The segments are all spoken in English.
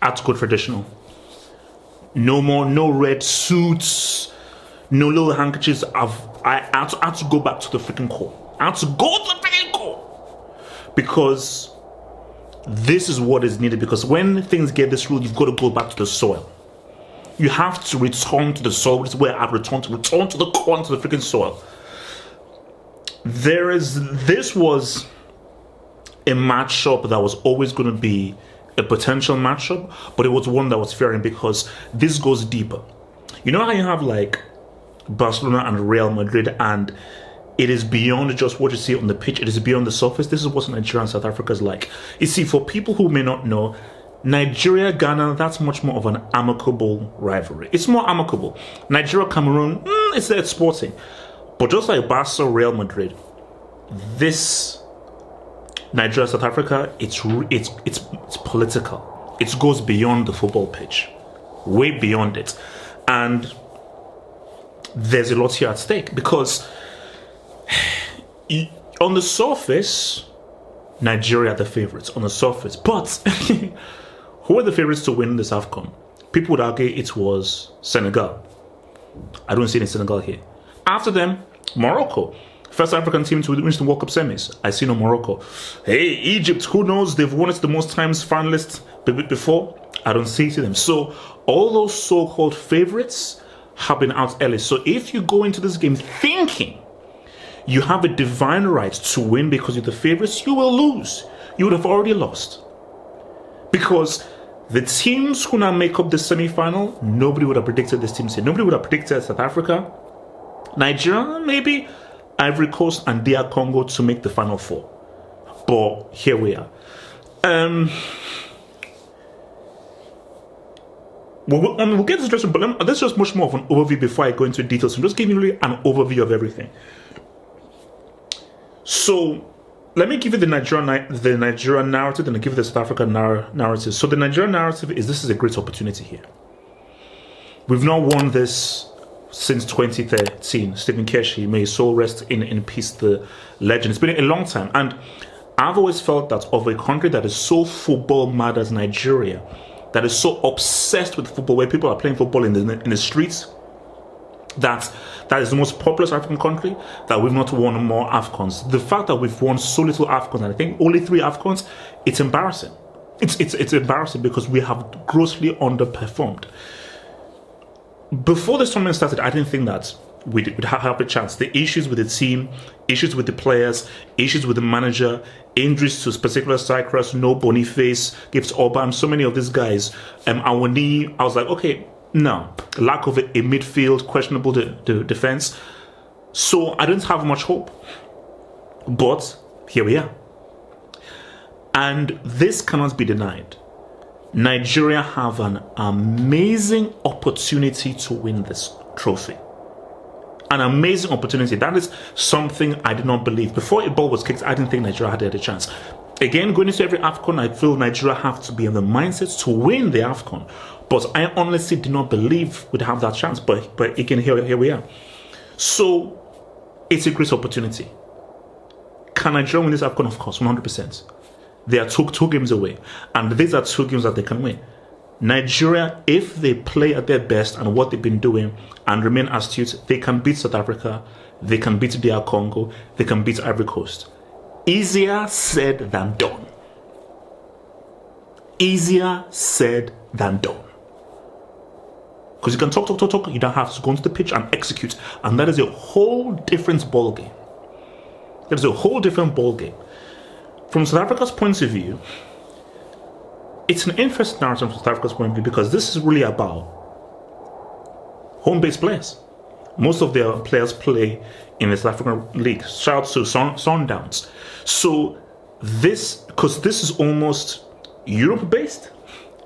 had to go traditional. No red suits, no little handkerchiefs. I had to go back to the freaking core. I had to go to the freaking core. Because this is what is needed. Because when things get this rule, you've got to go back to the soil. You have to return to the soil, which is where I've returned to. Return to the core, to the freaking soil. This was a matchup that was always going to be a potential matchup, but it was one that was fairing because this goes deeper. You know how you have like Barcelona and Real Madrid, and it is beyond just what you see on the pitch, it is beyond the surface. This is what Nigeria and South Africa is like. You see, for people who may not know, Nigeria, Ghana, that's much more of an amicable rivalry. It's more amicable. Nigeria, Cameroon, it's sporting. But just like Barca, Real Madrid, this Nigeria, South Africa, it's political. It goes beyond the football pitch, way beyond it, and there's a lot here at stake because on the surface, Nigeria are the favorites on the surface, but who are the favorites to win this AFCON? People would argue it was Senegal. I don't see any Senegal here. After them, Morocco. First African team to win the World Cup semis. I see no Morocco. Hey, Egypt, who knows? They've won it the most times finalists before. I don't see them. So all those so-called favorites have been out early. So if you go into this game thinking you have a divine right to win because you're the favorites, you will lose. You would have already lost. Because the teams who now make up the semi-final, nobody would have predicted this team here. Nobody would have predicted South Africa, Nigeria, maybe Ivory Coast and DR Congo to make the final four. But here we are. We'll get to this, but this is just much more of an overview before I go into details. I'm just giving you an overview of everything. So let me give you the Nigerian narrative, and I'll give you the South African narrative. So the Nigerian narrative is this is a great opportunity here. We've not won this since 2013. Stephen Keshi, may his soul rest in peace, the legend. It's been a long time. And I've always felt that of a country that is so football mad as Nigeria, that is so obsessed with football, where people are playing football in the streets, that is the most populous African country, that we've not won more AFCONs. The fact that we've won so little AFCONs, and I think only 3 AFCONs, it's embarrassing. It's embarrassing because we have grossly underperformed. Before this tournament started, I didn't think that we'd have a chance. The issues with the team, issues with the players, issues with the manager, injuries to particular strikers, no Boniface, Gibbs Orban, so many of these guys. Awani, I was like, okay, no. Lack of a midfield, questionable defense. So I didn't have much hope. But here we are. And this cannot be denied. Nigeria have an amazing opportunity to win this trophy. An amazing opportunity. That is something I did not believe. Before a ball was kicked, I didn't think Nigeria had a chance. Again, going into every AFCON, I feel Nigeria have to be in the mindset to win the AFCON. But I honestly did not believe we'd have that chance. But again, here we are. So, it's a great opportunity. Can Nigeria win this AFCON? Of course, 100%. They are two games away. And these are 2 games that they can win. Nigeria, if they play at their best and what they've been doing and remain astute, they can beat South Africa, they can beat DR Congo, they can beat Ivory Coast. Easier said than done. Easier said than done. Because you can talk, you don't have to go into the pitch and execute. And that is a whole different ball game. That is a whole different ball game. From South Africa's point of view, it's an interesting narrative from South Africa's point of view because this is really about home-based players. Most of their players play in the South African League. Shout out to Sundowns. So because this is almost Europe-based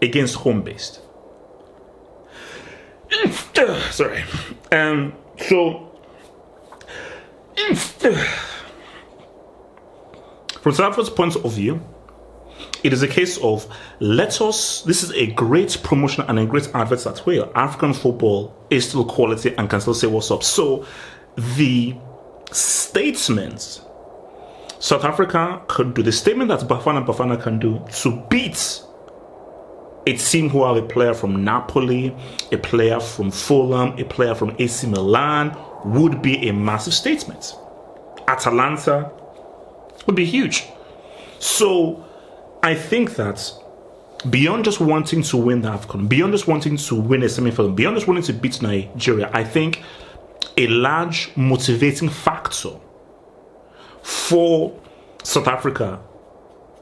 against home-based. Sorry. From South Africa's point of view, it is a case of this is a great promotion and a great advert that way. African football is still quality and can still say what's up. So the statements South Africa could do, the statement that Bafana can do to beat a team who have a player from Napoli, a player from Fulham, a player from AC Milan would be a massive statement. Atalanta would be huge. So I think that beyond just wanting to win the AFCON, beyond just wanting to win a semi-final, beyond just wanting to beat Nigeria, I think a large motivating factor for South Africa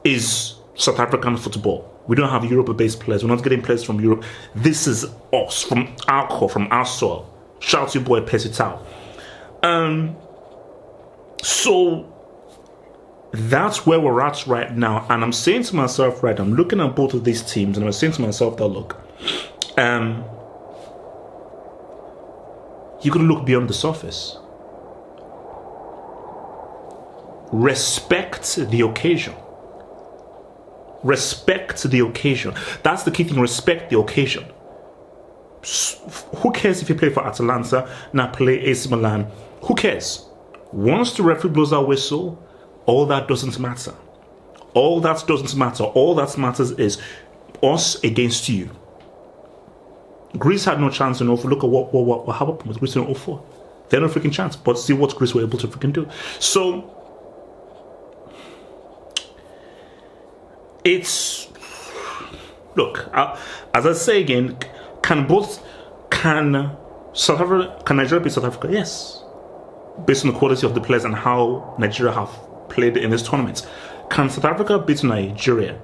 is South African football. We don't have Europe-based players. We're not getting players from Europe. This is us, from our core, from our soil. Shout out to your boy Pesitao. So that's where we're at right now. And I'm saying to myself, right, I'm looking at both of these teams, and I'm saying to myself that, look, you got to look beyond the surface. Respect the occasion. Respect the occasion. That's the key thing. Respect the occasion. Who cares if you play for Atalanta, Napoli, AC Milan? Who cares? Once the referee blows our whistle, all that doesn't matter. All that doesn't matter. All that matters is us against you. Greece had no chance in 04. Look at what happened with Greece in 04. They had no freaking chance. But see what Greece were able to freaking do. So it's, look, as I say again, can Nigeria beat South Africa? Yes. Based on the quality of the players and how Nigeria have played in this tournament. Can South Africa beat Nigeria?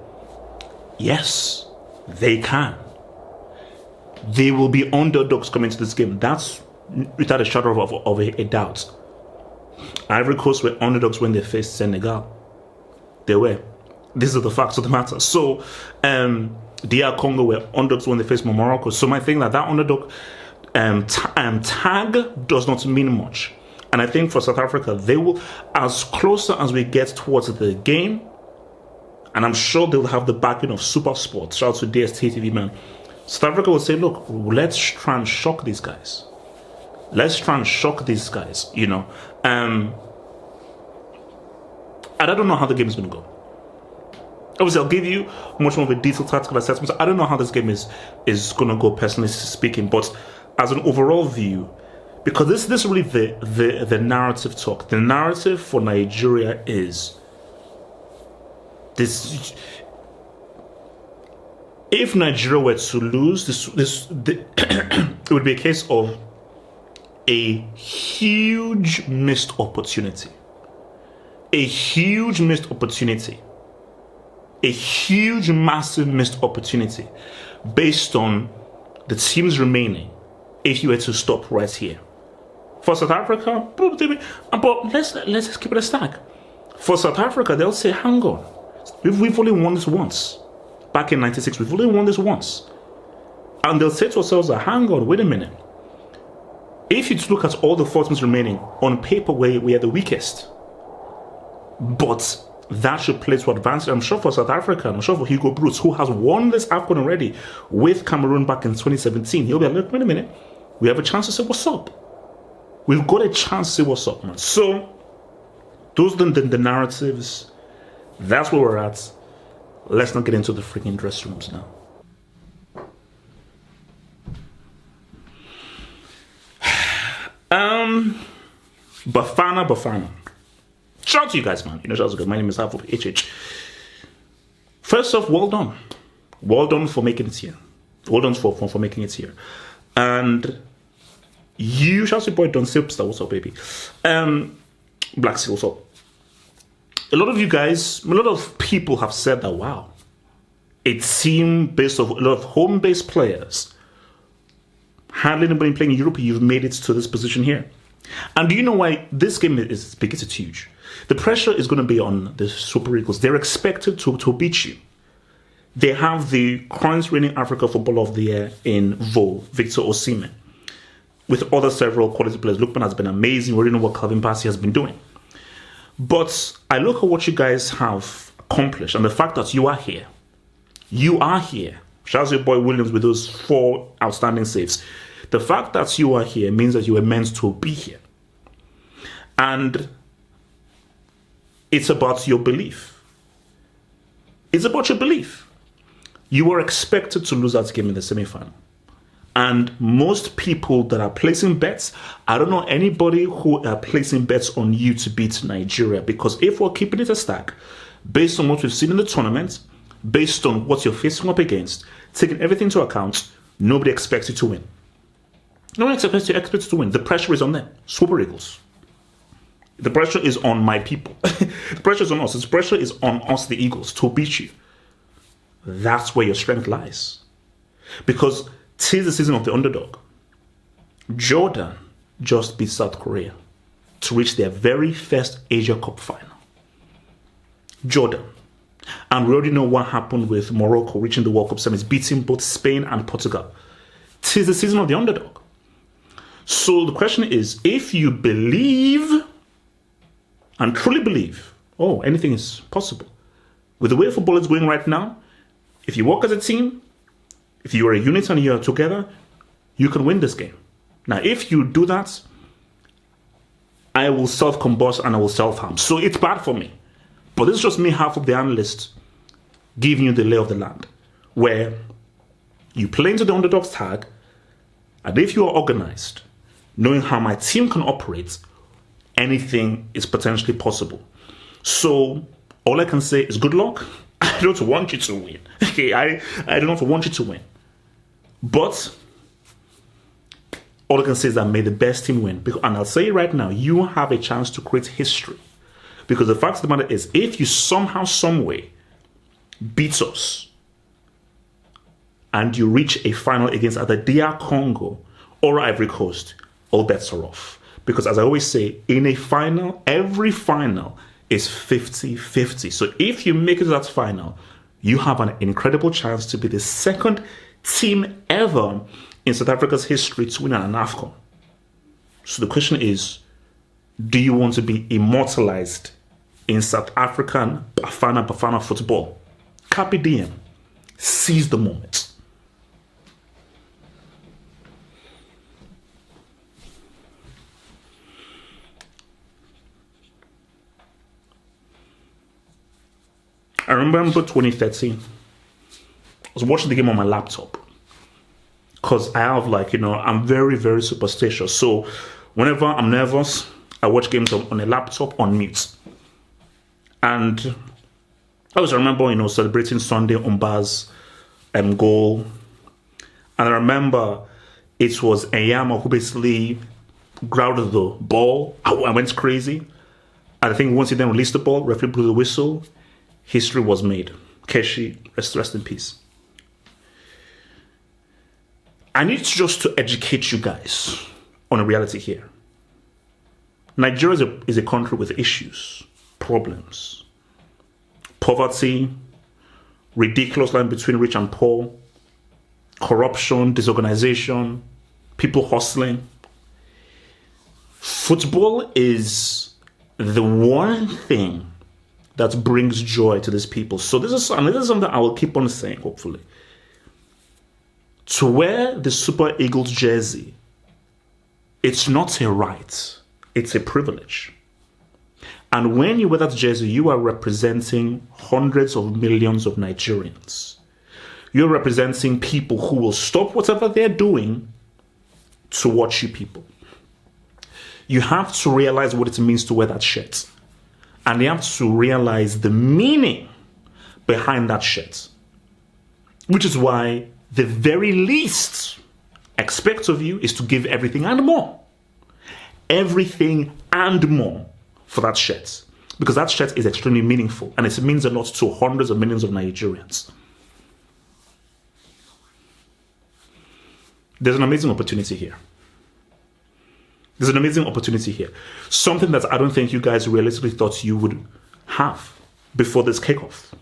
Yes, they can. They will be underdogs coming to this game. That's without a shadow of a doubt. Ivory Coast were underdogs when they faced Senegal. They were. These are the facts of the matter. So, DR Congo were underdogs when they faced Morocco. So, my thing that underdog tag does not mean much. And I think for South Africa, they will, as closer as we get towards the game, and I'm sure they'll have the backing of Super Sports. Shout out to DST TV, man. South Africa will say, look, let's try and shock these guys. Let's try and shock these guys, you know. And I don't know how the game is going to go. Obviously, I'll give you much more of a detailed tactical assessment. I don't know how this game is going to go, personally speaking. But as an overall view, because this is really the narrative talk. The narrative for Nigeria is this: if Nigeria were to lose, it would be a case of a huge missed opportunity. A huge missed opportunity. A huge, massive missed opportunity based on the teams remaining if you were to stop right here. For South Africa, but let's keep it a stack. For South Africa, they'll say, hang on, we've only won this once. Back in 96, we've only won this once. And they'll say to ourselves, hang on, wait a minute. If you look at all the 4 teams remaining, on paper, we are the weakest. But that should play to advantage. I'm sure for South Africa, I'm sure for Hugo Broos, who has won this AFCON already with Cameroon back in 2017. He'll be like, look, wait a minute. We have a chance to say what's up. We've got a chance to say what's up, man. So, those are the narratives. That's where we're at. Let's not get into the freaking dressing rooms now. Bafana. Shout out to you guys, man. You know, shout out to you guys. My name is Half of HH. First off, well done. Well done for making it here. Well done for making it here. And you, shout out to your boy Don Silpster. What's up, baby? Black Seal, what's up? A lot of you guys, a lot of people have said that, wow, a team based off a lot of home-based players, hardly anybody playing in Europe, you've made it to this position here. And do you know why this game is because it's huge? The pressure is going to be on the Super Eagles. They're expected to beat you. They have the current reigning Africa Footballer of the Year in Vol, Victor Osimhen, with other several quality players. Lookman has been amazing. We already know what Calvin Bassey has been doing. But I look at what you guys have accomplished and the fact that you are here. You are here. Shout out to your boy Williams with those 4 outstanding saves. The fact that you are here means that you were meant to be here. And it's about your belief. It's about your belief. You were expected to lose that game in the semi-final. And most people that are placing bets, I don't know anybody who are placing bets on you to beat Nigeria, because if we're keeping it a stack, based on what we've seen in the tournament, based on what you're facing up against, taking everything into account, nobody expects you to win. No one expects you to win. The pressure is on them. Super Eagles. The pressure is on my people. The pressure is on us. The pressure is on us, the Eagles, to beat you. That's where your strength lies. Because 'tis the season of the underdog. Jordan just beat South Korea to reach their very first Asia Cup final. Jordan. And we already know what happened with Morocco reaching the World Cup semis, beating both Spain and Portugal. 'Tis the season of the underdog. So the question is, if you believe and truly believe, anything is possible. With the way football is going right now, if you work as a team, if you are a unit and you are together, you can win this game. Now, if you do that, I will self-combust and I will self-harm. So it's bad for me. But this is just me, half of the analyst, giving you the lay of the land, where you play into the underdog's tag, and if you are organized, knowing how my team can operate, anything is potentially possible. So all I can say is good luck. I don't want you to win. Okay, I do not want you to win. But all I can say is that may the best team win. And I'll say it right now, you have a chance to create history. Because the fact of the matter is, if you somehow, some way beat us and you reach a final against either DR Congo or Ivory Coast, all bets are off. Because as I always say, in a final, every final is 50-50. So if you make it to that final, you have an incredible chance to be the second team ever in South Africa's history to win an AFCON. So the question is, do you want to be immortalized in South African Bafana football? Carpe diem. Seize the moment. I remember 2013. I was watching the game on my laptop. Because I have I'm very, very superstitious. So whenever I'm nervous, I watch games on a laptop on mute. And I always remember, celebrating Sunday Umba's goal. And I remember it was Enyama who basically grounded the ball. I went crazy. And I think once he then released the ball, referee blew the whistle, history was made. Keshi, rest in peace. I need just to educate you guys on a reality here. Nigeria is a country with issues, problems, poverty, ridiculous line between rich and poor, corruption, disorganization, people hustling. Football is the one thing that brings joy to these people. So this is something I will keep on saying, hopefully. To wear the Super Eagles jersey, it's not a right, it's a privilege. And when you wear that jersey, you are representing hundreds of millions of Nigerians. You're representing people who will stop whatever they're doing to watch you people. You have to realize what it means to wear that shirt. And you have to realize the meaning behind that shirt. Which is why the very least expect of you is to give everything and more. Everything and more for that shirt. Because that shirt is extremely meaningful and it means a lot to hundreds of millions of Nigerians. There's an amazing opportunity here. There's an amazing opportunity here. Something that I don't think you guys realistically thought you would have before this kickoff.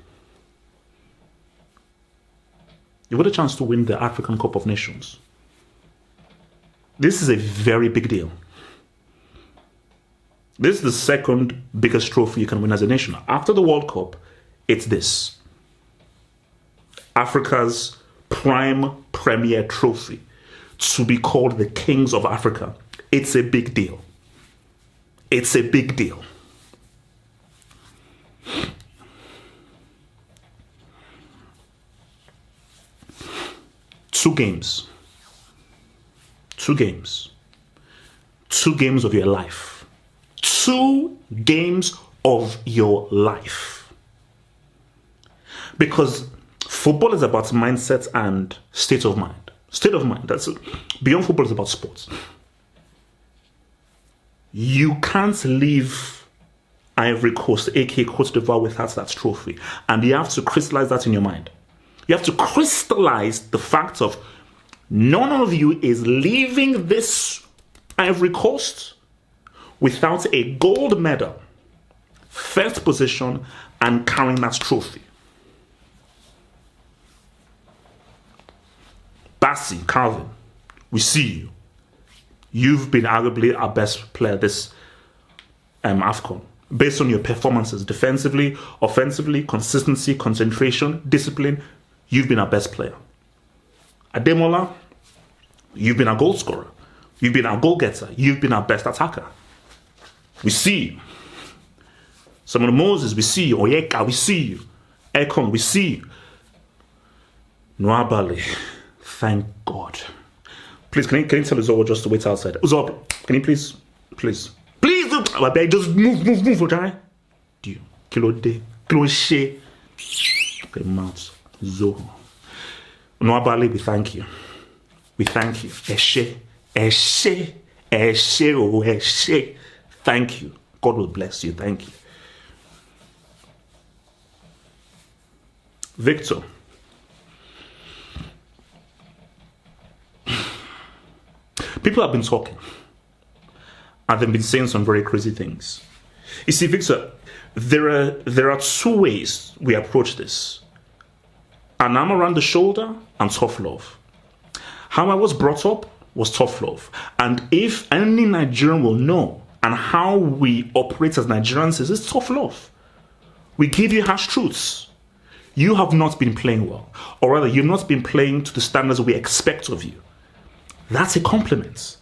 You got a chance to win the African Cup of Nations. This is a very big deal. This is the second biggest trophy you can win as a nation. After the World Cup, it's this. Africa's prime premier trophy. To be called the Kings of Africa. It's a big deal. It's a big deal. 2 games. 2 games. 2 games of your life. 2 games of your life. Because football is about mindset and state of mind. State of mind. That's beyond football is about sports. You can't leave Ivory Coast, aka Cote d'Ivoire, without that trophy. And you have to crystallize that in your mind. You have to crystallize the fact of none of you is leaving this Ivory Coast without a gold medal, first position, and carrying that trophy. Bassi, Calvin, we see you. You've been arguably our best player this AFCON. Based on your performances, defensively, offensively, consistency, concentration, discipline, you've been our best player. Ademola, you've been our goal scorer. You've been our goal getter. You've been our best attacker. We see you. Samuel Moses, we see you. Oyeka, we see you. Ekon, we see you. Nwabali, thank God. Please, can you tell Uzob just to wait outside? Uzob, can you please just move, okay? Do you? Kilo de, kilo she. Okay, mouth. Zo. Nwabali, we thank you. We thank you. Eshe. Thank you. God will bless you. Thank you. Victor. People have been talking. And they've been saying some very crazy things. You see, Victor, there are 2 ways we approach this. An arm around the shoulder and tough love. How I was brought up was tough love. And if any Nigerian will know, and how we operate as Nigerians is tough love. We give you harsh truths. You have not been playing well. Or rather, you've not been playing to the standards we expect of you. That's a compliment.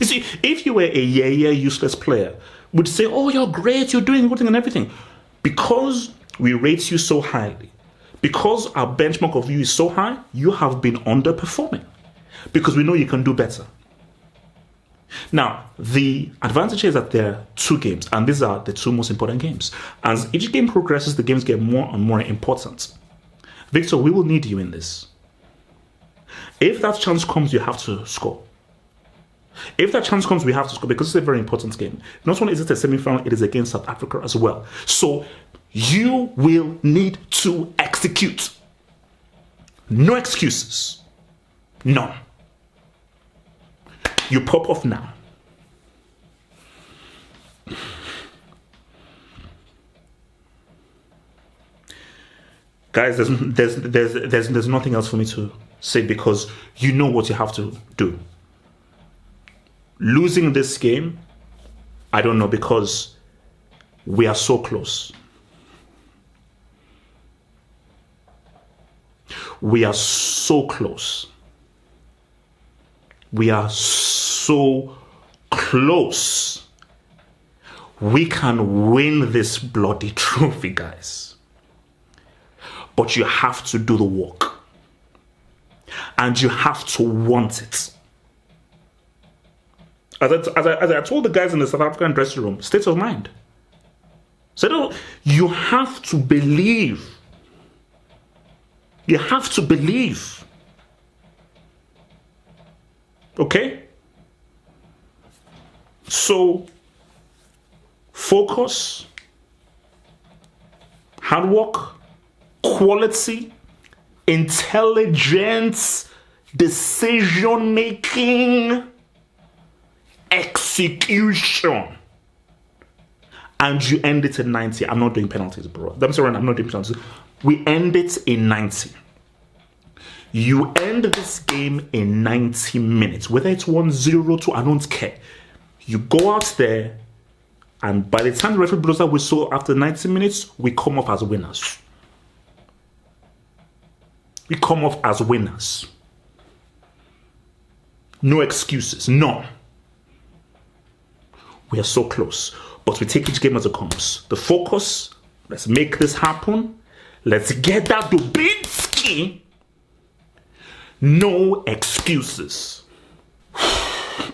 You see, if you were a useless player, we'd say, oh, you're great, you're doing good thing and everything. Because we rate you so highly, because our benchmark of you is so high, you have been underperforming. Because we know you can do better. Now, the advantage is that there are 2 games, and these are the 2 most important games. As each game progresses, the games get more and more important. Victor, we will need you in this. If that chance comes, you have to score. If that chance comes, we have to score because it's a very important game. Not only is it a semi-final, it is against South Africa as well. So you will need to execute. No excuses. None. You pop off now. Guys, there's nothing else for me to say because you know what you have to do. Losing this game, I don't know, because we are so close. We are so close. We are so close. We can win this bloody trophy, guys. But you have to do the work. And you have to want it. As I told the guys in the South African dressing room, state of mind. So you have to believe. You have to believe. Okay? So, focus, hard work, quality, intelligence, decision making, execution. And you end it in 90. I'm not doing penalties, bro. I'm sorry, I'm not doing penalties. We end it in 90. You end this game in 90 minutes. Whether it's 1-0, I don't care. You go out there, and by the time the referee blows that whistle after 90 minutes, we come off as winners. We come off as winners. No excuses. None. We are so close. But we take each game as it comes. The focus, let's make this happen. Let's get that Dubinsky. No excuses.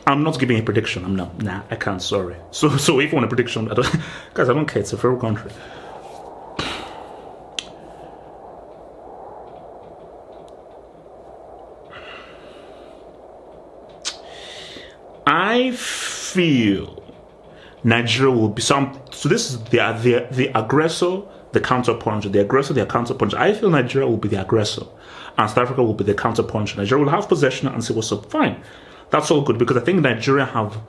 I'm not giving a prediction. I'm not. Nah, I can't. Sorry. So if you want a prediction, guys, I don't care. It's a fair country. I feel Nigeria will be some. So this is the aggressor, the counterpuncher. The aggressor, the counterpuncher. I feel Nigeria will be the aggressor, and South Africa will be the counterpuncher. Nigeria will have possession and say what's up. Fine, that's all good because I think Nigeria have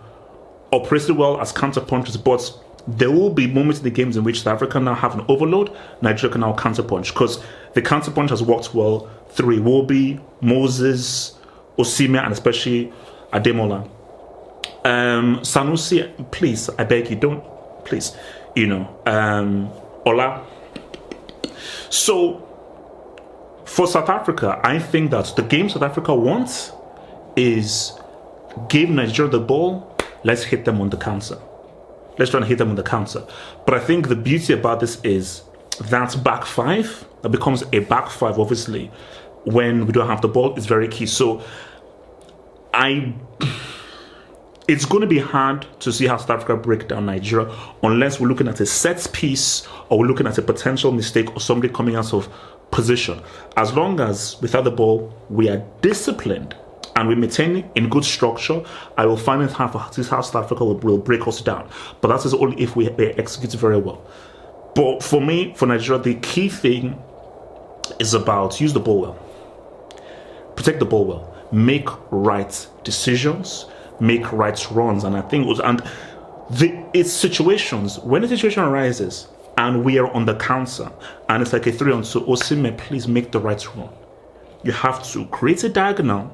operated well as counterpunchers, but there will be moments in the games in which South Africa now have an overload. Nigeria can now counterpunch because the counterpunch has worked well through Iwobi, Moses, Osimhen, and especially Ademola. Sanusi, please, I beg you, don't, please, Ola. So, for South Africa, I think that the game South Africa wants is give Nigeria the ball, let's hit them on the counter. Let's try and hit them on the counter. But I think the beauty about this is that back five, that becomes a back five, obviously, when we don't have the ball, is very key. So, it's going to be hard to see how South Africa break down Nigeria unless we're looking at a set piece or we're looking at a potential mistake or somebody coming out of position. As long as without the ball, we are disciplined and we maintain in good structure, I will find it hard to see how South Africa will break us down. But that is only if we execute very well. But for me, for Nigeria, the key thing is about use the ball well, protect the ball well, make right decisions, make right runs. And I think it's situations when the situation arises and we are on the counter and it's like a 3-on-2, Osimhen, please make the right run. You have to create a diagonal,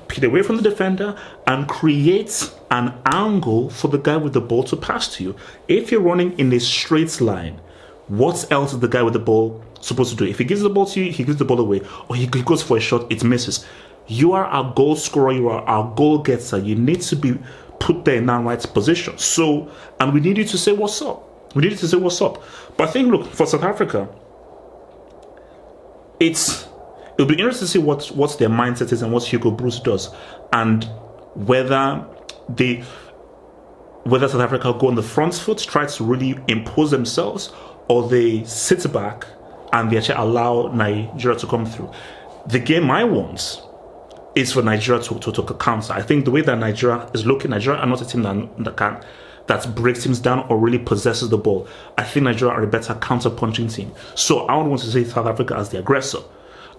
pick away from the defender, and create an angle for the guy with the ball to pass to you. If you're running in a straight line, what else is the guy with the ball supposed to do? If he gives the ball to you, he gives the ball away, or he goes for a shot, it misses. You are our goal scorer, you are our goal getter. You need to be put there in that right position. So, and we need you to say what's up. We need you to say what's up. But I think, look, for South Africa, it'll be interesting to see what their mindset is and what Hugo Bruce does, and whether South Africa go on the front foot, try to really impose themselves, or they sit back and they actually allow Nigeria to come through. The game I want is for Nigeria to counter. I think the way that Nigeria is looking, Nigeria are not a team that breaks teams down or really possesses the ball. I think Nigeria are a better counter-punching team. So I would want to say South Africa as the aggressor.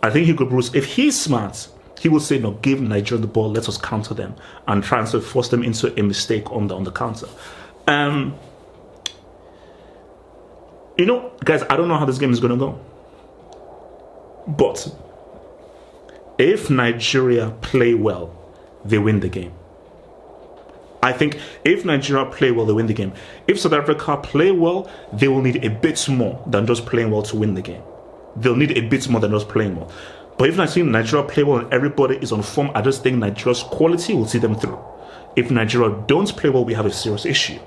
I think Hugo Bruce, if he's smart, he will say, no, give Nigeria the ball, let us counter them, and try and sort of force them into a mistake on the counter. Guys, I don't know how this game is going to go. But if Nigeria play well, they win the game. I think if Nigeria play well, they win the game. If South Africa play well, they will need a bit more than just playing well to win the game. They'll need a bit more than just playing well. But if Nigeria play well and everybody is on form, I just think Nigeria's quality will see them through. If Nigeria don't play well, we have a serious issue.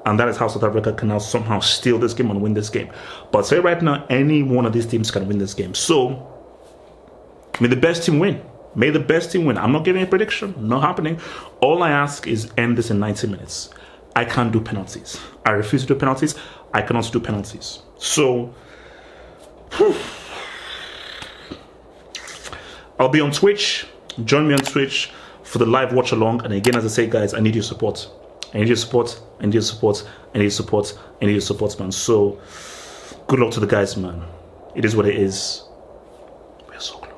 And that is how South Africa can now somehow steal this game and win this game. But I'll say right now, any one of these teams can win this game. So, may the best team win. May the best team win. I'm not giving a prediction. Not happening. All I ask is end this in 90 minutes. I can't do penalties. I refuse to do penalties. I cannot do penalties. So, I'll be on Twitch. Join me on Twitch for the live watch along. And again, as I say, guys, I need your support. I need your support. I need your support. I need your support. I need your support, man. So, good luck to the guys, man. It is what it is. We're so close.